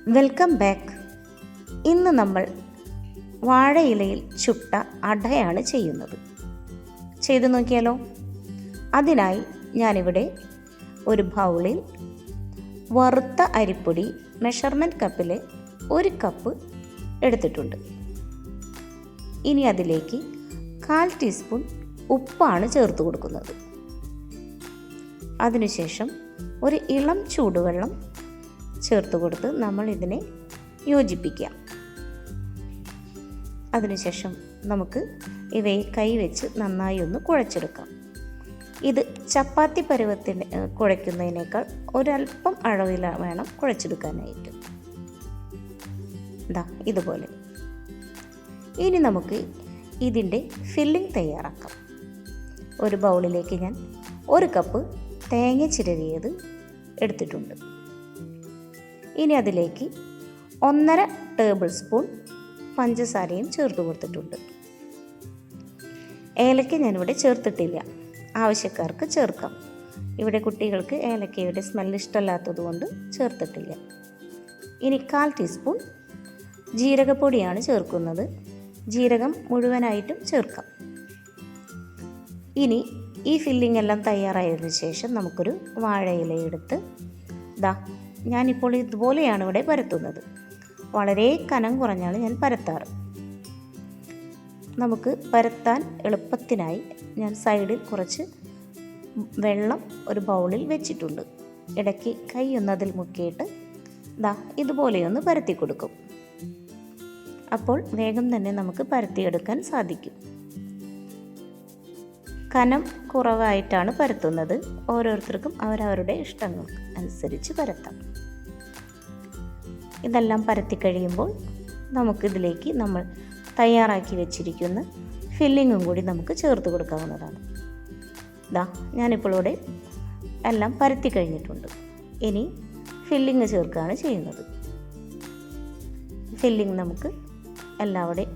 Welcome back. ഇന്ന് നമ്മൾ വാഴയിലയിൽ ചുട്ട അടയാണ് ചെയ്യുന്നത്. ചെയ്തു നോക്കിയാലോ? അതിനായി ഞാനിവിടെ ഒരു ബൗളിൽ വറുത്ത അരിപ്പൊടി മെഷർമെൻറ്റ് കപ്പിലെ 1 കപ്പ് എടുത്തിട്ടുണ്ട്. ഇനി അതിലേക്ക് 1/4 ടീസ്പൂൺ ഉപ്പാണ് ചേർത്ത് കൊടുക്കുന്നത്. അതിനുശേഷം ഒരു ഇളം ചൂടുവെള്ളം ചേർത്ത് കൊടുത്ത് നമ്മൾ ഇതിനെ യോജിപ്പിക്കാം. അതിനുശേഷം നമുക്ക് ഇവയെ കൈവച്ച് നന്നായി ഒന്ന് കുഴച്ചെടുക്കാം. ഇത് ചപ്പാത്തി പരുവത്തിന് കുഴയ്ക്കുന്നതിനേക്കാൾ ഒരല്പം അളവിൽ വേണം കുഴച്ചെടുക്കാനായിട്ട്. ഇതുപോലെ. ഇനി നമുക്ക് ഇതിൻ്റെ ഫില്ലിംഗ് തയ്യാറാക്കാം. ഒരു ബൗളിലേക്ക് ഞാൻ 1 കപ്പ് തേങ്ങ ചിരവിയത് എടുത്തിട്ടുണ്ട്. ഇനി അതിലേക്ക് 1.5 ടേബിൾ സ്പൂൺ പഞ്ചസാരയും ചേർത്ത് കൊടുത്തിട്ടുണ്ട്. ഏലക്ക ഞാനിവിടെ ചേർത്തിട്ടില്ല, ആവശ്യക്കാർക്ക് ചേർക്കാം. ഇവിടെ കുട്ടികൾക്ക് ഏലക്കയുടെ സ്മെല്ല് ഇഷ്ടമല്ലാത്തത് കൊണ്ട് ചേർത്തിട്ടില്ല. ഇനി 1/4 ടീസ്പൂൺ ജീരകപ്പൊടിയാണ് ചേർക്കുന്നത്. ജീരകം മുഴുവനായിട്ടും ചേർക്കാം. ഇനി ഈ ഫില്ലിംഗ് എല്ലാം തയ്യാറായതിനു ശേഷം നമുക്കൊരു വാഴയിലയെടുത്ത് ഞാനിപ്പോൾ ഇതുപോലെയാണ് ഇവിടെ പരത്തുന്നത്. വളരെ കനം കുറഞ്ഞാണ് ഞാൻ പരത്താറ്. നമുക്ക് പരത്താൻ എളുപ്പത്തിനായി ഞാൻ സൈഡിൽ കുറച്ച് വെള്ളം ഒരു ബൗളിൽ വെച്ചിട്ടുണ്ട്. ഇടയ്ക്ക് കൈ ഒന്ന് അതിൽ മുക്കിയിട്ട് ഇതുപോലെയൊന്ന് പരത്തി കൊടുക്കും. അപ്പോൾ വേഗം തന്നെ നമുക്ക് പരത്തിയെടുക്കാൻ സാധിക്കും. കനം കുറവായിട്ടാണ് പരത്തുന്നത്. ഓരോരുത്തർക്കും അവരവരുടെ ഇഷ്ടങ്ങൾ അനുസരിച്ച് പരത്താം. ഇതെല്ലാം പരത്തി കഴിയുമ്പോൾ നമുക്കിതിലേക്ക് നമ്മൾ തയ്യാറാക്കി വെച്ചിരിക്കുന്ന ഫില്ലിങ്ങും കൂടി നമുക്ക് ചേർത്ത് കൊടുക്കാവുന്നതാണ്. ഞാനിപ്പോൾ ഇവിടെ എല്ലാം പരത്തി കഴിഞ്ഞിട്ടുണ്ട്. ഇനി ഫില്ലിങ് ചേർക്കുകയാണ് ചെയ്യുന്നത്. ഫില്ലിങ് നമുക്ക് എല്ലാവിടെയും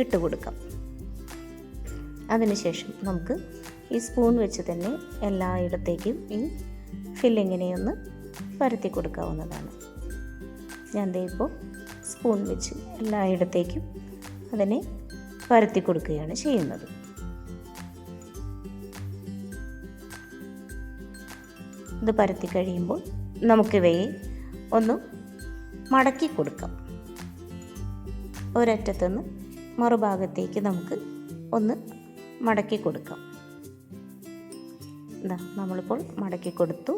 ഇട്ട് കൊടുക്കാം. അതിനുശേഷം നമുക്ക് ഈ സ്പൂൺ വെച്ച് തന്നെ എല്ലായിടത്തേക്കും ഈ ഫില്ലിങ്ങിനെ ഒന്ന് പരത്തി കൊടുക്കാവുന്നതാണ്. ഞാൻ ഇപ്പോൾ സ്പൂൺ വെച്ച് എല്ലായിടത്തേക്കും അതിനെ പരത്തി കൊടുക്കുകയാണ് ചെയ്യുന്നത്. ഇത് പരത്തി കഴിയുമ്പോൾ നമുക്കിവയെ ഒന്ന് മടക്കി കൊടുക്കാം. ഒരറ്റത്തുനിന്ന് മറുഭാഗത്തേക്ക് നമുക്ക് ഒന്ന് മടക്കി കൊടുക്കാം. നമ്മളിപ്പോൾ മടക്കി കൊടുത്തു.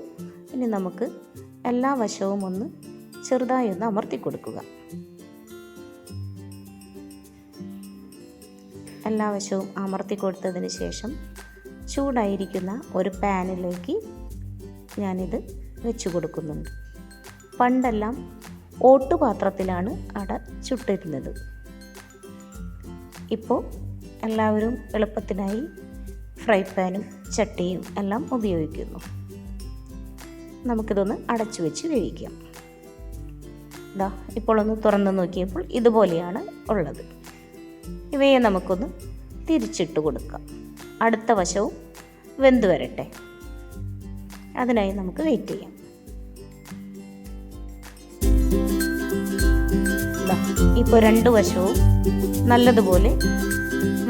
ഇനി നമുക്ക് എല്ലാ വശവും ഒന്ന് ചെറുതായി ഒന്ന് അമർത്തി കൊടുക്കുക. എല്ലാ വശവും അമർത്തി കൊടുത്തതിന് ശേഷം ചൂടായിരിക്കുന്ന ഒരു പാനിലേക്ക് ഞാനിത് വെച്ച് കൊടുക്കുന്നുണ്ട്. പണ്ടെല്ലാം ഓട്ടുപാത്രത്തിലാണ് അട ചുട്ടിരുന്നത്. ഇപ്പോൾ എല്ലാവരും എളുപ്പത്തിനായി ഫ്രൈ പാനും ചട്ടിയും എല്ലാം ഉപയോഗിക്കുന്നു. നമുക്കിതൊന്ന് അടച്ചു വെച്ച് വേവിക്കാം. ഇപ്പോൾ ഒന്ന് തുറന്ന് നോക്കിയപ്പോൾ ഇതുപോലെയാണ് ഉള്ളത്. ഇവയെ നമുക്കൊന്ന് തിരിച്ചിട്ട് കൊടുക്കാം. അടുത്ത വശവും വെന്ത് വരട്ടെ. അതിനായി നമുക്ക് വെയിറ്റ് ചെയ്യാം. ഇപ്പോൾ 2 വശവും നല്ലതുപോലെ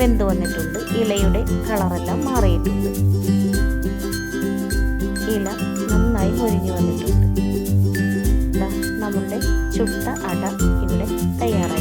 വെന്ത് വന്നിട്ടുണ്ട്. ഇലയുടെ കളറെല്ലാം മാറിയിട്ടുണ്ട്. ഇല നന്നായി മൊരിഞ്ഞു വന്നിട്ടുണ്ട്. നമ്മളുടെ ചുട്ട അട ഇവിടെ തയ്യാറായി.